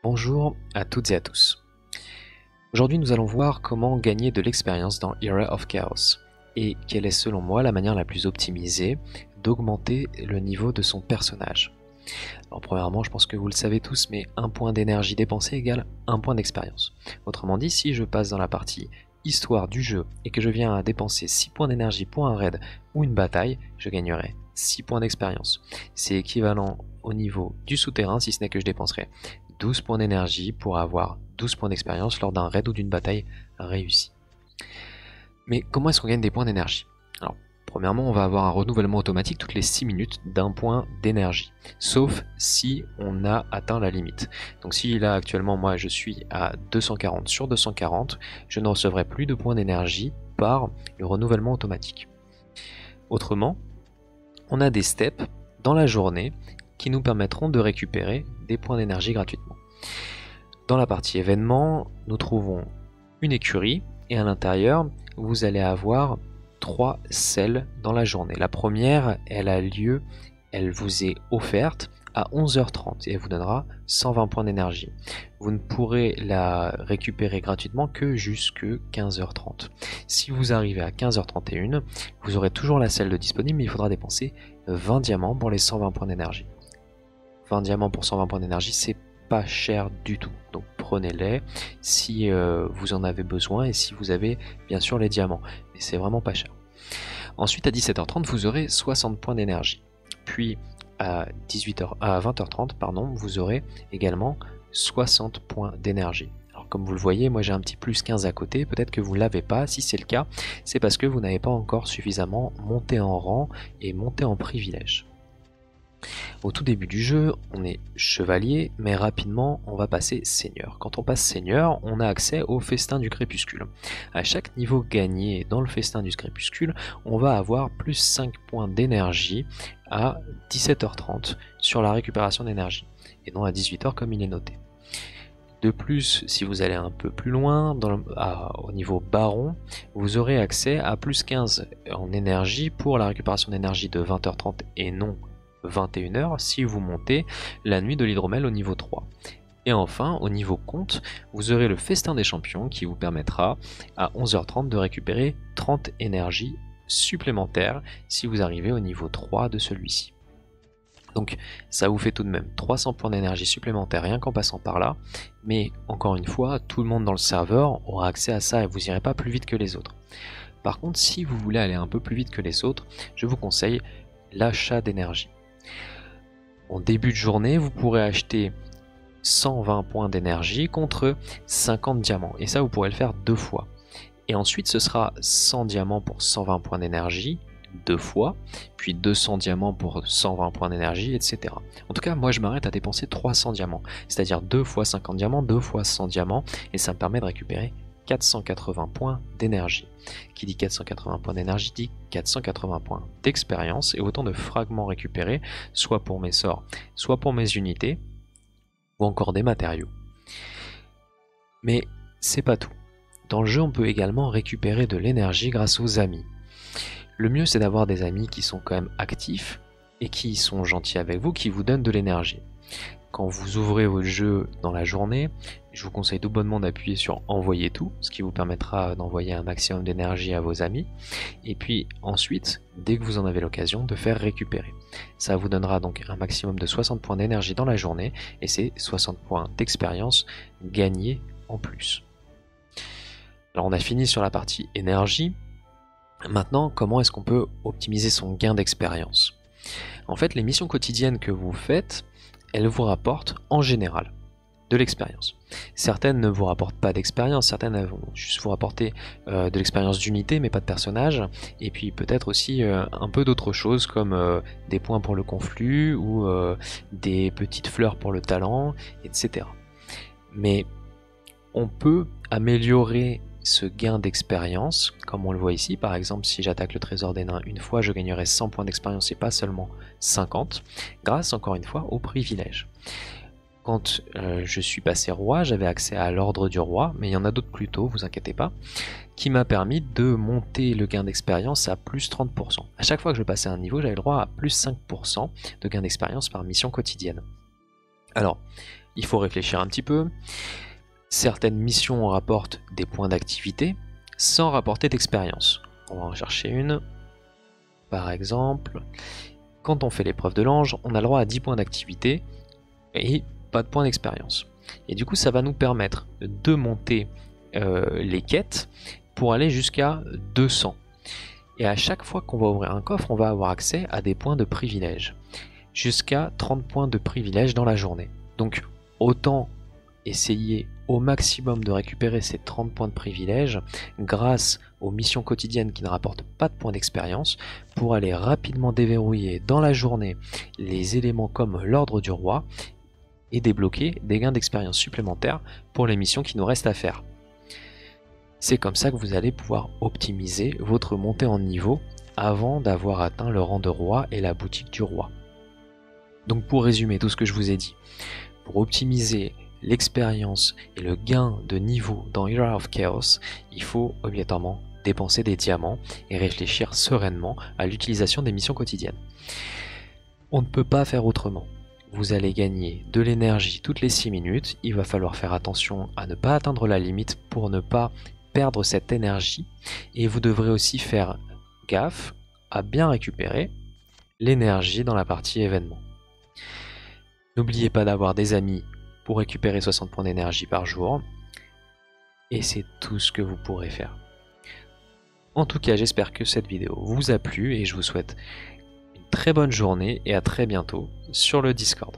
Bonjour à toutes et à tous. Aujourd'hui nous allons voir comment gagner de l'expérience dans Era of Chaos et quelle est selon moi la manière la plus optimisée d'augmenter le niveau de son personnage. Alors premièrement, je pense que vous le savez tous, mais un point d'énergie dépensé égale un point d'expérience. Autrement dit, si je passe dans la partie histoire du jeu et que je viens à dépenser 6 points d'énergie pour un raid ou une bataille, je gagnerai 6 points d'expérience. C'est équivalent au niveau du souterrain, si ce n'est que je dépenserai 12 points d'énergie pour avoir 12 points d'expérience lors d'un raid ou d'une bataille réussie. Mais comment est-ce qu'on gagne des points d'énergie? Alors, premièrement, on va avoir un renouvellement automatique toutes les 6 minutes d'un point d'énergie, sauf si on a atteint la limite. Donc si là actuellement moi je suis à 240 sur 240, je ne recevrai plus de points d'énergie par le renouvellement automatique. Autrement, on a des steps dans la journée qui nous permettront de récupérer des points d'énergie gratuitement. Dans la partie événements, nous trouvons une écurie et à l'intérieur, vous allez avoir 3 selles dans la journée. La première, elle vous est offerte à 11h30 et elle vous donnera 120 points d'énergie. Vous ne pourrez la récupérer gratuitement que jusque 15h30. Si vous arrivez à 15h31, vous aurez toujours la selle de disponible, mais il faudra dépenser 20 diamants pour les 120 points d'énergie. 20 diamants pour 120 points d'énergie, c'est pas cher du tout. Donc prenez-les si vous en avez besoin et si vous avez bien sûr les diamants. Mais c'est vraiment pas cher. Ensuite à 17h30, vous aurez 60 points d'énergie. Puis à 20h30, vous aurez également 60 points d'énergie. Alors comme vous le voyez, moi j'ai un petit plus 15 à côté, peut-être que vous ne l'avez pas. Si c'est le cas, c'est parce que vous n'avez pas encore suffisamment monté en rang et monté en privilège. Au tout début du jeu, on est chevalier, mais rapidement on va passer seigneur. Quand on passe seigneur, on a accès au festin du crépuscule. À chaque niveau gagné dans le festin du crépuscule, on va avoir plus 5 points d'énergie à 17h30 sur la récupération d'énergie, et non à 18h comme il est noté. De plus, si vous allez un peu plus loin, au niveau baron, vous aurez accès à plus 15 en énergie pour la récupération d'énergie de 20h30 et non 21h si vous montez la nuit de l'hydromel au niveau 3. Et enfin, au niveau compte, vous aurez le festin des champions qui vous permettra à 11h30 de récupérer 30 énergies supplémentaires si vous arrivez au niveau 3 de celui-ci. Donc ça vous fait tout de même 300 points d'énergie supplémentaires rien qu'en passant par là, mais encore une fois, tout le monde dans le serveur aura accès à ça et vous n'irez pas plus vite que les autres. Par contre, si vous voulez aller un peu plus vite que les autres, je vous conseille l'achat d'énergie. En début de journée, vous pourrez acheter 120 points d'énergie contre 50 diamants. Et ça, vous pourrez le faire 2 fois. Et ensuite, ce sera 100 diamants pour 120 points d'énergie, 2 fois, puis 200 diamants pour 120 points d'énergie, etc. En tout cas, moi, je m'arrête à dépenser 300 diamants. C'est-à-dire 2 fois 50 diamants, 2 fois 100 diamants. Et ça me permet de récupérer 480 points d'énergie. Qui dit 480 points d'énergie dit 480 points d'expérience et autant de fragments récupérés, soit pour mes sorts, soit pour mes unités, ou encore des matériaux. Mais c'est pas tout. Dans le jeu, on peut également récupérer de l'énergie grâce aux amis. Le mieux, c'est d'avoir des amis qui sont quand même actifs et qui sont gentils avec vous, qui vous donnent de l'énergie. Quand vous ouvrez votre jeu dans la journée, je vous conseille tout bonnement d'appuyer sur envoyer tout, ce qui vous permettra d'envoyer un maximum d'énergie à vos amis. Et puis ensuite, dès que vous en avez l'occasion, de faire récupérer. Ça vous donnera donc un maximum de 60 points d'énergie dans la journée et c'est 60 points d'expérience gagnés en plus. Alors on a fini sur la partie énergie. Maintenant, comment est-ce qu'on peut optimiser son gain d'expérience? En fait, les missions quotidiennes que vous faites, elles vous rapportent en général de l'expérience. Certaines ne vous rapportent pas d'expérience, certaines vont juste vous rapporter de l'expérience d'unité mais pas de personnage, et puis peut-être aussi un peu d'autres choses comme des points pour le conflit ou des petites fleurs pour le talent, etc. Mais on peut améliorer ce gain d'expérience, comme on le voit ici. Par exemple, si j'attaque le trésor des nains une fois, je gagnerai 100 points d'expérience et pas seulement 50, grâce encore une fois au privilège. Quand je suis passé roi, j'avais accès à l'ordre du roi, mais il y en a d'autres plus tôt, vous inquiétez pas, qui m'a permis de monter le gain d'expérience à plus 30%. À chaque fois que je passais un niveau, j'avais le droit à plus 5% de gain d'expérience par mission quotidienne. Alors, il faut réfléchir un petit peu. Certaines missions rapportent des points d'activité sans rapporter d'expérience. On va en chercher une. Par exemple, quand on fait l'épreuve de l'ange, on a le droit à 10 points d'activité et pas de points d'expérience. Et du coup, ça va nous permettre de monter les quêtes pour aller jusqu'à 200. Et à chaque fois qu'on va ouvrir un coffre, on va avoir accès à des points de privilège. Jusqu'à 30 points de privilège dans la journée. Donc autant essayer au maximum de récupérer ces 30 points de privilège grâce aux missions quotidiennes qui ne rapportent pas de points d'expérience pour aller rapidement déverrouiller dans la journée les éléments comme l'ordre du roi et débloquer des gains d'expérience supplémentaires pour les missions qui nous restent à faire. C'est comme ça que vous allez pouvoir optimiser votre montée en niveau avant d'avoir atteint le rang de roi et la boutique du roi. Donc pour résumer tout ce que je vous ai dit, pour optimiser l'expérience et le gain de niveau dans Era of Chaos, il faut obligatoirement dépenser des diamants et réfléchir sereinement à l'utilisation des missions quotidiennes. On ne peut pas faire autrement. Vous allez gagner de l'énergie toutes les 6 minutes, il va falloir faire attention à ne pas atteindre la limite pour ne pas perdre cette énergie, et vous devrez aussi faire gaffe à bien récupérer l'énergie dans la partie événement. N'oubliez pas d'avoir des amis pour récupérer 60 points d'énergie par jour, et c'est tout ce que vous pourrez faire. En tout cas, j'espère que cette vidéo vous a plu et je vous souhaite une très bonne journée et à très bientôt sur le Discord.